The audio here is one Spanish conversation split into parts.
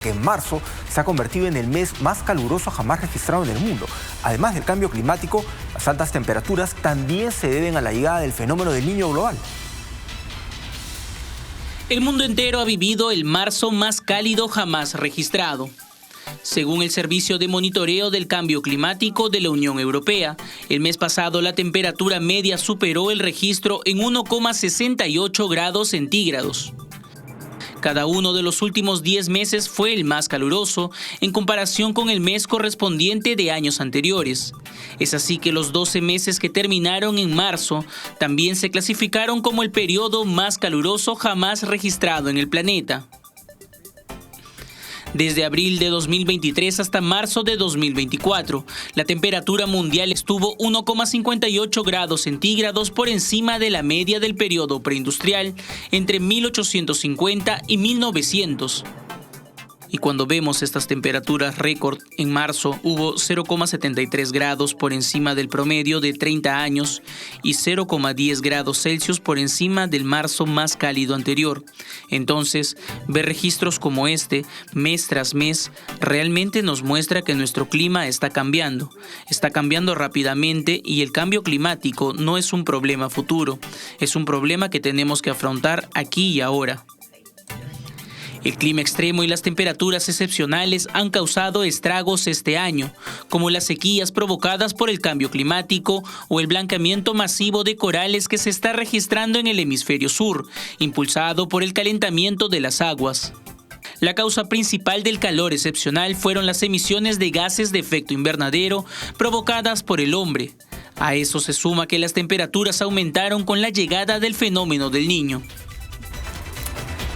que en marzo se ha convertido en el mes más caluroso jamás registrado en el mundo. Además del cambio climático, las altas temperaturas también se deben a la llegada del fenómeno del Niño global. El mundo entero ha vivido el marzo más cálido jamás registrado. Según el Servicio de Monitoreo del Cambio Climático de la Unión Europea, el mes pasado la temperatura media superó el registro en 1,68 grados centígrados. Cada uno de los últimos 10 meses fue el más caluroso en comparación con el mes correspondiente de años anteriores. Es así que los 12 meses que terminaron en marzo también se clasificaron como el periodo más caluroso jamás registrado en el planeta. Desde abril de 2023 hasta marzo de 2024, la temperatura mundial estuvo 1,58 grados centígrados por encima de la media del periodo preindustrial entre 1850 y 1900. Y cuando vemos estas temperaturas récord, en marzo hubo 0,73 grados por encima del promedio de 30 años y 0,10 grados Celsius por encima del marzo más cálido anterior. Entonces, ver registros como este, mes tras mes, realmente nos muestra que nuestro clima está cambiando rápidamente y el cambio climático no es un problema futuro, es un problema que tenemos que afrontar aquí y ahora. El clima extremo y las temperaturas excepcionales han causado estragos este año, como las sequías provocadas por el cambio climático o el blanqueamiento masivo de corales que se está registrando en el hemisferio sur, impulsado por el calentamiento de las aguas. La causa principal del calor excepcional fueron las emisiones de gases de efecto invernadero provocadas por el hombre. A eso se suma que las temperaturas aumentaron con la llegada del fenómeno del Niño.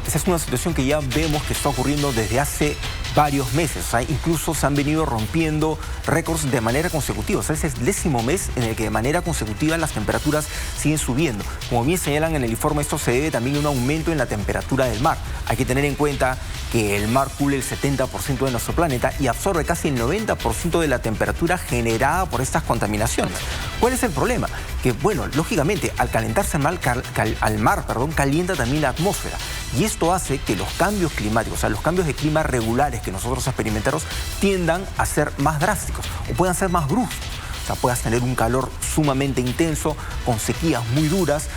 Esa es una situación que ya vemos que está ocurriendo desde hace varios meses. Incluso se han venido rompiendo récords de manera consecutiva. Ese es el 10º mes en el que de manera consecutiva las temperaturas siguen subiendo. Como bien señalan en el informe, esto se debe también a un aumento en la temperatura del mar. Hay que tener en cuenta que el mar cubre el 70% de nuestro planeta y absorbe casi el 90% de la temperatura generada por estas contaminaciones. ¿Cuál es el problema? Que, bueno, lógicamente, al calentarse al mar, calienta también la atmósfera. Y esto hace que los cambios climáticos, los cambios de clima regulares que nosotros experimentamos, tiendan a ser más drásticos o puedan ser más bruscos. Puedas tener un calor sumamente intenso, con sequías muy duras,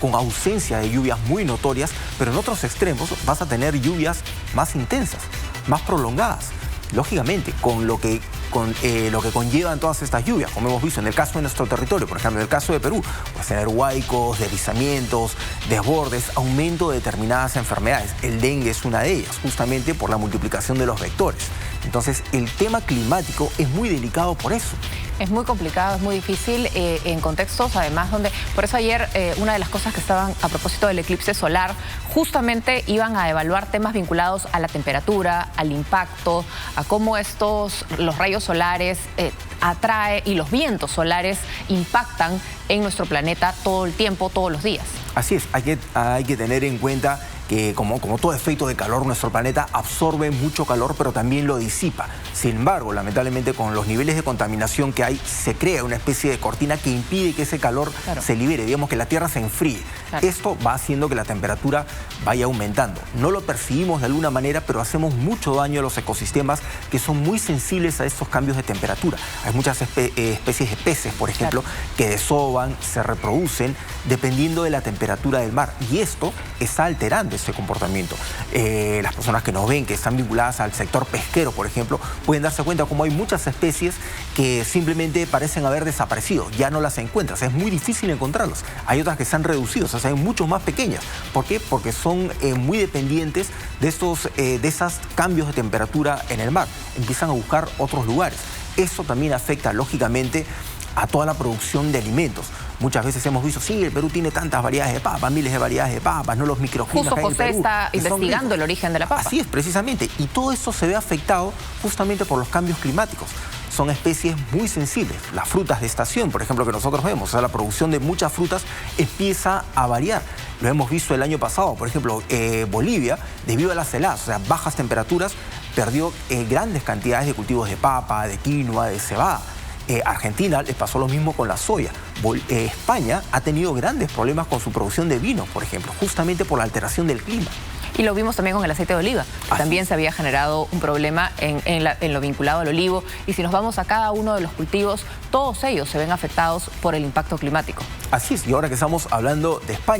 con ausencia de lluvias muy notorias, pero en otros extremos vas a tener lluvias más intensas, más prolongadas. Lógicamente, con lo que conllevan todas estas lluvias, como hemos visto en el caso de nuestro territorio, por ejemplo, en el caso de Perú, pues tener huaicos, deslizamientos, desbordes, aumento de determinadas enfermedades. El dengue es una de ellas, justamente por la multiplicación de los vectores. Entonces, el tema climático es muy delicado por eso. Es muy complicado, es muy difícil en contextos, además, donde... Por eso ayer una de las cosas que estaban a propósito del eclipse solar, justamente iban a evaluar temas vinculados a la temperatura, al impacto, a cómo los rayos solares atrae y los vientos solares impactan en nuestro planeta todo el tiempo, todos los días. Así es, hay que tener en cuenta que como todo efecto de calor, nuestro planeta absorbe mucho calor, pero también lo disipa. Sin embargo, lamentablemente, con los niveles de contaminación que hay, se crea una especie de cortina que impide que ese calor se libere, digamos que la Tierra se enfríe. Esto va haciendo que la temperatura vaya aumentando. No lo percibimos de alguna manera, pero hacemos mucho daño a los ecosistemas que son muy sensibles a estos cambios de temperatura. Hay muchas especies de peces, por ejemplo, que desovan, se reproducen dependiendo de la temperatura del mar. Y esto está alterando ese comportamiento. Las personas que nos ven, que están vinculadas al sector pesquero, por ejemplo, pueden darse cuenta como hay muchas especies que simplemente parecen haber desaparecido, ya no las encuentras, es muy difícil encontrarlas. Hay otras que se han reducido, o sea, hay mucho más pequeñas. ¿Por qué? Porque son muy dependientes de esos cambios de temperatura en el mar. Empiezan a buscar otros lugares. Eso también afecta, lógicamente, a toda la producción de alimentos. Muchas veces hemos visto, sí, el Perú tiene tantas variedades de papas, miles de variedades de papas, no los microclimas que hay en José Perú, está investigando el origen de la papa. Así es, precisamente. Y todo esto se ve afectado justamente por los cambios climáticos. Son especies muy sensibles. Las frutas de estación, por ejemplo, que nosotros vemos, la producción de muchas frutas empieza a variar. Lo hemos visto el año pasado, por ejemplo, Bolivia, debido a las heladas, bajas temperaturas, perdió grandes cantidades de cultivos de papa, de quinoa, de cebada. Argentina les pasó lo mismo con la soya. España ha tenido grandes problemas con su producción de vinos, por ejemplo, justamente por la alteración del clima. Y lo vimos también con el aceite de oliva, que también se había generado un problema en lo vinculado al olivo. Y si nos vamos a cada uno de los cultivos, todos ellos se ven afectados por el impacto climático. Así es, y ahora que estamos hablando de España,